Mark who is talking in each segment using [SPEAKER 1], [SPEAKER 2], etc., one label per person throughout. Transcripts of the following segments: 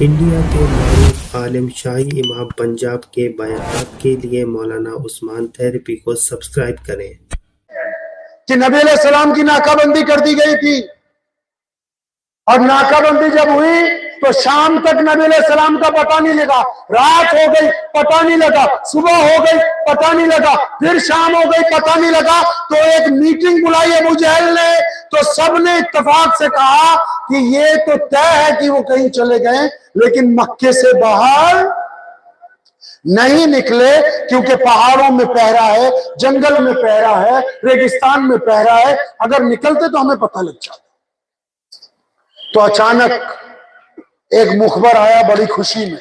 [SPEAKER 1] India کے معروف عالم شاہی امام پنجاب کے بیانات کے لیے مولانا عثمان تھیریپی کو سبسکرائب کریں۔
[SPEAKER 2] کہ نبی علیہ السلام کی ناکہ بندی کر دی گئی تھی، اور ناکہ بندی جب ہوئی تو شام تک نبی علیہ السلام کا پتہ نہیں لگا، رات ہو گئی پتہ نہیں لگا، صبح ہو گئی پتہ نہیں لگا، پھر شام ہو گئی پتہ نہیں لگا، تو ایک میٹنگ بلائی ابو جہل نے، تو سب نے اتفاق سے کہا کہ یہ تو طے ہے کہ وہ کہیں چلے گئے، لیکن مکے سے باہر نہیں نکلے، کیونکہ پہاڑوں میں پہرا ہے، جنگل میں پہرا ہے، ریگستان میں پہرا ہے، اگر نکلتے تو ہمیں پتہ لگ جاتا۔ تو اچانک ایک مخبر آیا بڑی خوشی میں،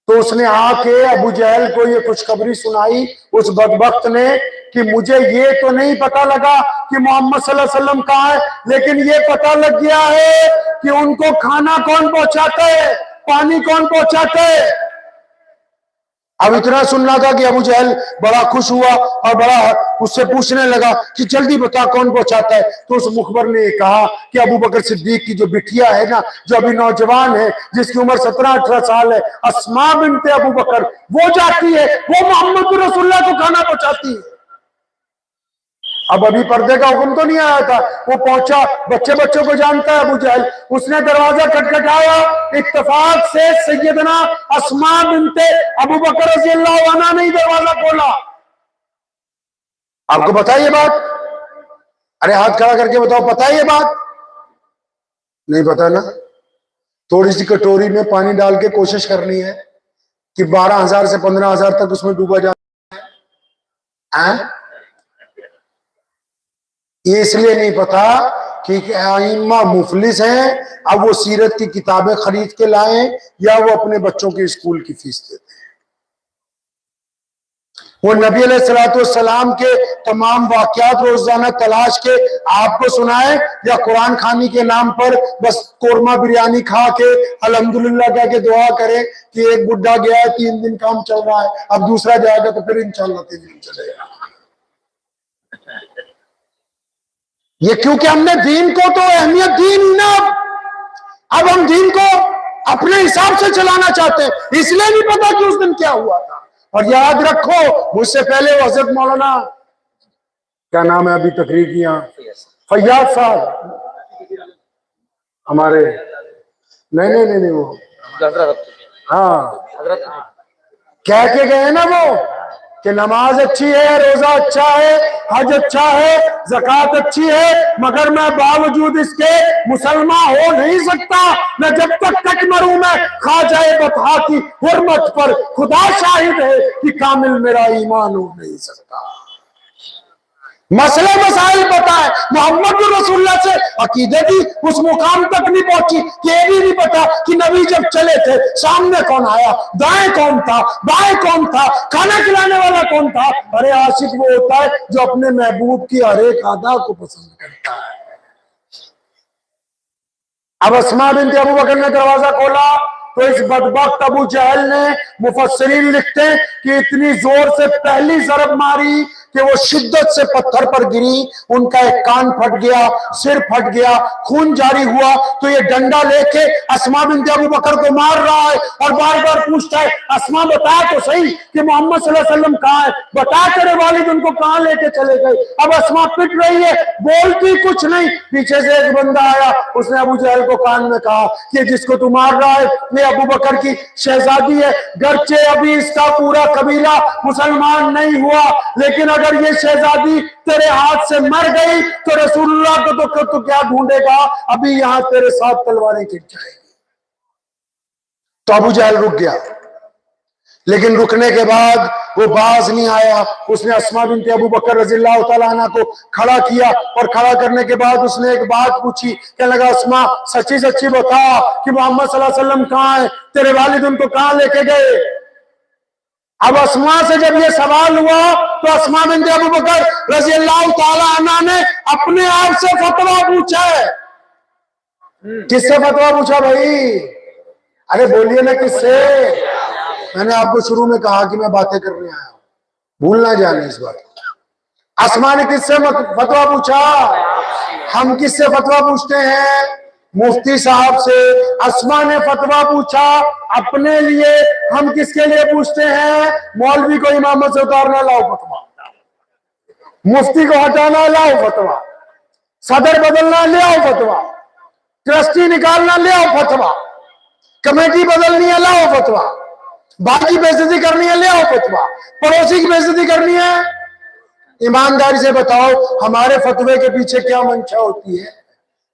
[SPEAKER 2] تو اس نے آ کے ابو جہل کو یہ خوشخبری سنائی اس بدبخت نے کہ مجھے یہ تو نہیں پتا لگا کہ محمد صلی اللہ علیہ وسلم کہاں ہے، لیکن یہ پتا لگ گیا ہے کہ ان کو کھانا کون پہنچاتا ہے، پانی کون پہنچاتا ہے۔ اب اتنا سننا تھا کہ ابو جہل بڑا خوش ہوا اور بڑا اس سے پوچھنے لگا کہ جلدی بتا کون پہنچاتا ہے۔ تو اس مخبر نے یہ کہا کہ ابو بکر صدیق کی جو بٹیا ہے نا، جو ابھی نوجوان ہے، جس کی عمر 17-18 سال ہے، اسماء بنت ابو بکر، وہ جاتی ہے، وہ محمد رسول اللہ کو کھانا پہنچاتی ہے۔ اب ابھی پردے کا حکم تو نہیں آیا تھا، وہ پہنچا، بچوں کو جانتا ہے ابو جہل، اس نے دروازہ کھٹکھٹایا، اتفاق سے سیدنا اسماء بنت ابو بکر رضی اللہ عنہ نے دروازہ کھولا۔ آپ کو پتا یہ بات؟ ارے ہاتھ کھڑا کر کے بتاؤ، پتا یہ بات؟ نہیں پتا نا؟ تھوڑی سی کٹوری میں پانی ڈال کے کوشش کرنی ہے کہ 12,000 سے 15,000 تک اس میں ڈوبا جانا ہے۔ یہ اس لیے نہیں پتا کہ ائمہ مفلس ہیں، اب وہ سیرت کی کتابیں خرید کے لائیں یا وہ اپنے بچوں کے اسکول کی فیس دیتے ہیں۔ وہ نبی علیہ السلام کے تمام واقعات روزانہ تلاش کے آپ کو سنائیں، یا قرآن خوانی کے نام پر بس قورمہ بریانی کھا کے الحمدللہ کہہ کے دعا کریں کہ ایک بڈھا گیا ہے 3 دن کام چل رہا ہے، اب دوسرا جائے گا تو پھر انشاءاللہ 3 دن چلے گا۔ یہ کیونکہ ہم نے دین کو تو اہمیت دی نہیں نا، اب ہم دین کو اپنے حساب سے چلانا چاہتے ہیں، اس لیے نہیں پتا کہ اس دن کیا ہوا تھا۔ اور یاد رکھو، مجھ سے پہلے وہ حضرت مولانا کیا نام ہے ابھی تقریر کیا، فیاض صاحب ہمارے، نہیں وہ ہاں کہہ کے گئے نا وہ کہ نماز اچھی ہے، روزہ اچھا ہے، حج اچھا ہے، زکوٰۃ اچھی ہے، مگر میں باوجود اس کے مسلمان ہو نہیں سکتا، میں جب تک مروں میں خواجہ بطحا کی حرمت پر خدا شاہد ہے کہ کامل میرا ایمان ہو نہیں سکتا۔ مسئلے مسائل پتا ہے، محمد رسول اللہ سے عقیدے کی اس مقام تک نہیں پہنچی کہ یہ بھی نہیں پتا کہ نبی جب چلے تھے سامنے کون آیا، دائیں کون تھا، بائیں کون تھا، کھانا کھلانے والا کون تھا۔ ارے عاشق وہ ہوتا ہے جو اپنے محبوب کی ہر ایک ادا کو پسند کرتا ہے۔ اب اسماء بنت ابو بکر نے دروازہ کھولا تو اس بدبخت ابو جہل نے، مفسرین لکھتے ہیں کہ اتنی زور سے پہلی ضرب ماری کہ وہ شدت سے پتھر پر گری، ان کا ایک کان پھٹ گیا، سر پھٹ گیا، خون جاری ہوا، تو یہ ڈنڈا لے کے اسماء بنت ابو بکر کو مار رہا ہے اور بار بار پوچھتا ہے اسماء بتا تو صحیح کہ محمد صلی اللہ علیہ وسلم کہاں ہے، بتا تیرے والد ان کو کہاں لے کے چلے گئے۔ اب اسماء پٹ رہی ہے، بولتی کچھ نہیں، پیچھے سے ایک بندہ آیا، اس نے ابو جہل کو کان میں کہا کہ جس کو تو مار رہا ہے یہ ابو بکر کی شہزادی ہے، گرچہ ابھی اس کا پورا قبیلہ مسلمان نہیں ہوا، لیکن اگر یہ شہزادی تیرے ہاتھ سے مر گئی تو رسول اللہ کو تو کیا ڈھونڈے گا، ابھی یہاں تیرے ساتھ تلواریں گر جائیں گی۔ تو ابو جہل رک گیا، لیکن رکنے کے بعد وہ باز نہیں آیا۔ اس نے اسماء بنت ابو بکر رضی اللہ تعالیٰ عنہ کو کھڑا کیا، اور کھڑا کرنے کے بعد اس نے ایک بات پوچھی، کہنے لگا اسماء سچی سچی بتا کہ محمد صلی اللہ علیہ وسلم کہاں ہے، تیرے والد ان کو کہاں لے کے گئے۔ اب اسماء سے جب یہ سوال ہوا تو اسماء بنت ابو بکر رضی اللہ تعالیٰ عنہ نے اپنے آپ سے فتویٰ پوچھا ہے۔ کس سے فتویٰ پوچھا بھائی؟ ارے بولیے نا کس سے؟ میں نے آپ کو شروع میں کہا کہ میں باتیں کرنے آیا ہوں، بھول نہ جانے اس بات کو۔ اسماء نے کس سے فتویٰ پوچھا؟ ہم کس سے فتویٰ پوچھتے ہیں؟ مفتی صاحب سے اسما نے فتویٰ پوچھا اپنے لیے، ہم کس کے لیے پوچھتے ہیں؟ مولوی کو امامت سے اتارنا لاؤ فتویٰ، مفتی کو ہٹانا لاؤ فتویٰ، صدر بدلنا لے آؤ فتویٰ، ٹرسٹی نکالنا لے آؤ فتویٰ، کمیٹی بدلنی ہے لاؤ فتویٰ، باپ کی بے عزتی کرنی ہے لے آؤ فتویٰ، پڑوسی کی بے عزتی کرنی ہے۔ ایمانداری سے بتاؤ ہمارے فتوے کے پیچھے کیا منشا ہوتی ہے؟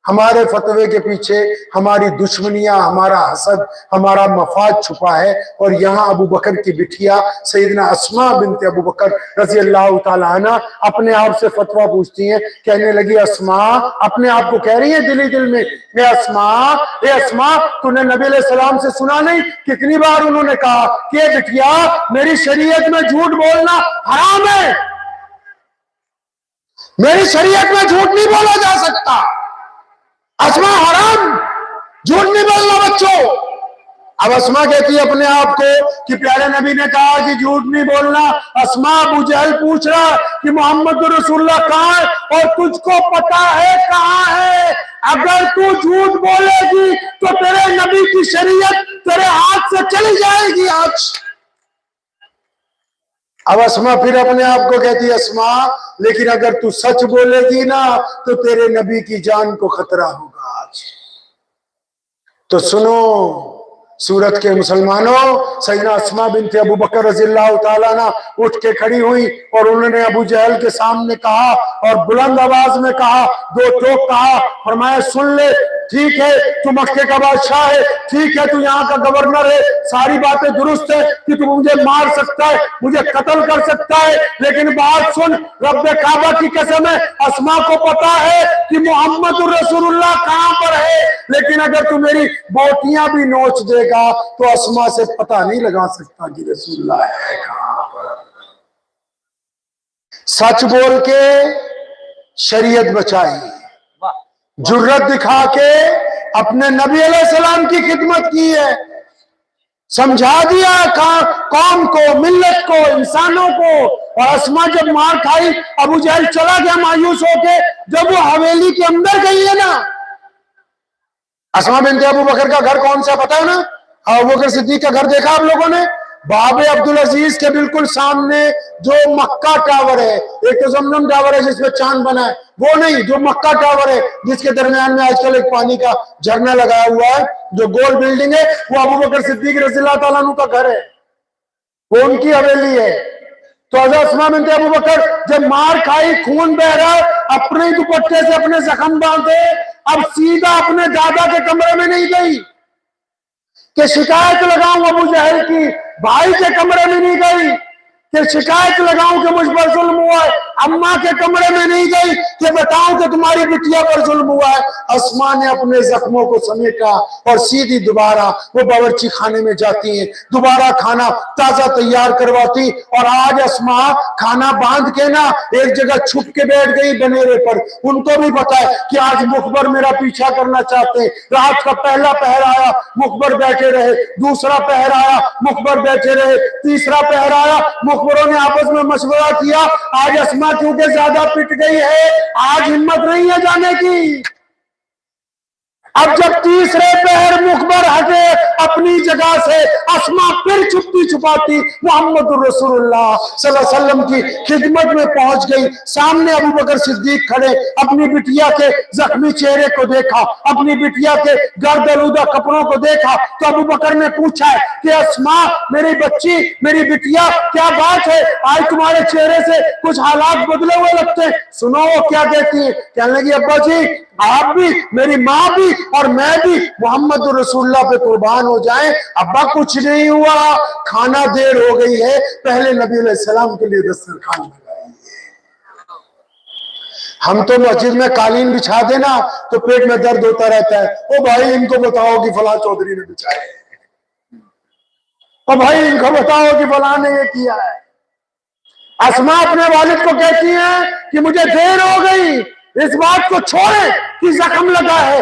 [SPEAKER 2] ہمارے فتوے کے پیچھے ہماری دشمنیاں، ہمارا حسد، ہمارا مفاد چھپا ہے۔ اور یہاں ابو بکر کی بٹھیا سیدنا اسما بنت ابو بکر رضی اللہ تعالیٰ عنہ اپنے آپ سے فتویٰ پوچھتی ہیں، کہنے لگی اسما، اپنے آپ کو کہہ رہی ہیں دل ہی دل میں، اے اسما تو نے نبی علیہ السلام سے سنا نہیں کتنی بار انہوں نے کہا کہ بٹھیا میری شریعت میں جھوٹ بولنا حرام ہے، میری شریعت میں جھوٹ نہیں بولا جا سکتا، اسما حرام، جھوٹ نہیں بولنا بچوں۔ اب اسما کہتی ہے اپنے آپ کو کہ پیارے نبی نے کہا کہ جھوٹ نہیں بولنا۔ اسما ابو جہل پوچھ رہا کہ محمد رسول اللہ کہاں ہے اور تجھ کو پتا ہے کہاں ہے؟ اگر تو جھوٹ بولے گی تو تیرے نبی کی شریعت تیرے ہاتھ سے چلی جائے گی آج۔ اب اسما پھر اپنے آپ کو کہتی ہے اسما لیکن اگر تو سچ بولے گی نا تو تیرے نبی کی جان کو خطرہ ہوگا آج۔ تو سنو سورت کے مسلمانوں، سیدنا اسما بنت ابو بکر رضی اللہ تعالیٰ عنہ اٹھ کے کھڑی ہوئی اور انہوں نے ابو جہل کے سامنے کہا اور بلند آواز میں کہا، دو ٹوک کہا، فرمایا سن لے، ٹھیک ہے تو مکے کا بادشاہ ہے، ٹھیک ہے تو یہاں کا گورنر ہے، ساری باتیں درست ہے کہ تو مجھے مار سکتا ہے، مجھے قتل کر سکتا ہے، لیکن بات سن، رب کعبہ کی قسم ہے اسما کو پتا ہے کہ محمد رسول اللہ کہاں پر ہے، لیکن اگر تو میری بوٹیاں بھی نوچ دے گا تو اسما سے پتہ نہیں لگا سکتا کہ رسول اللہ ہے کہاں پر۔ سچ بول کے شریعت بچائی، جرت دکھا کے اپنے نبی علیہ السلام کی خدمت کی ہے، سمجھا دیا قوم کو، ملت کو، انسانوں کو۔ اور اسما جب مار کھائی ابو جہل چلا گیا مایوس ہو کے، جب وہ حویلی کے اندر گئی ہے نا، اسما بنت ابو بکر کا گھر کون سا پتا ہے نا؟ ابو بکر صدیق کا گھر دیکھا آپ لوگوں نے؟ باب عبدالعزیز کے بالکل سامنے جو مکہ ٹاور ہے، ایک تو زمزم ٹاور ہے جس میں چاند بنا ہے، وہ نہیں، جو مکہ ٹاور ہے جس کے درمیان میں آج کل ایک پانی کا جھرنا لگایا ہوا ہے، جو گول بلڈنگ ہے، وہ ابو بکر صدیق رضی اللہ تعالیٰ عنہ کا گھر ہے، وہ ان کی حویلی ہے۔ تو حضرت اسما بنت ابو بکر جب مار کھائی، خون بہ رہا، اپنے دوپٹے سے اپنے زخم باندھے، اب سیدھا اپنے دادا کے کمرے میں نہیں گئی کہ شکایت لگاؤں ابو جہل کی، بھائی کے کمرے میں نہیں گئی کہ شکایت لگاؤں کہ مجھ پر ظلم ہوا ہے، اماں کے کمرے میں نہیں گئی کہ بتاؤں کہ تمہاری بٹیا پر ظلم ہوا ہے۔ اسما نے اپنے زخموں کو سمیٹا اور سیدھی دوبارہ وہ باورچی خانے میں جاتی ہیں، دوبارہ کھانا تازہ تیار کرواتی، اور آج اسما کھانا باندھ کے نا ایک جگہ چھپ کے بیٹھ گئی بنیرے پر۔ ان کو بھی پتا ہے کہ آج مخبر میرا پیچھا کرنا چاہتے ہیں، رات کا پہلا پہر آیا مخبر بیٹھے رہے، دوسرا پہر آیا مخبر بیٹھے رہے، تیسرا پہر آیا مخبروں نے آپس میں مشورہ کیا۔ آج اسما کیونکہ زیادہ پٹ گئی ہے، آج ہمت نہیں ہے جانے کی۔ اب جب تیسرے پہر مخبر ہٹے اپنی جگہ سے، اسما پھر چھپتی چھپاتی محمد رسول اللہ صلی اللہ علیہ وسلم کی خدمت میں پہنچ گئی۔ سامنے ابو بکر صدیق کھڑے، اپنی بٹیا کے زخمی چہرے کو دیکھا، اپنی بٹیا کے گرد آلودہ کپڑوں کو دیکھا، تو ابو بکر نے پوچھا ہے کہ اسما میری بچی، میری بٹیا، کیا بات ہے؟ آج تمہارے چہرے سے کچھ حالات بدلے ہوئے لگتے ہیں۔ سنو وہ کیا کہتی ہے، کہنے لگی ابا جی آپ بھی، میری ماں بھی اور میں بھی محمد رسول اللہ پہ قربان ہو جائیں، ابا کچھ نہیں ہوا، کھانا دیر ہو گئی ہے، پہلے نبی علیہ السلام کے لیے دسترخوان لگائیے۔ ہم تو مسجد میں قالین بچھا دینا تو پیٹ میں درد ہوتا رہتا ہے، او بھائی ان کو بتاؤ کہ فلاں چودھری نے بچھائے، او بھائی ان کو بتاؤ کہ فلاں نے یہ کیا ہے۔ اسما اپنے والد کو کہتی ہیں کہ مجھے دیر ہو گئی، اس بات کو چھوڑیں کہ زخم لگا ہے،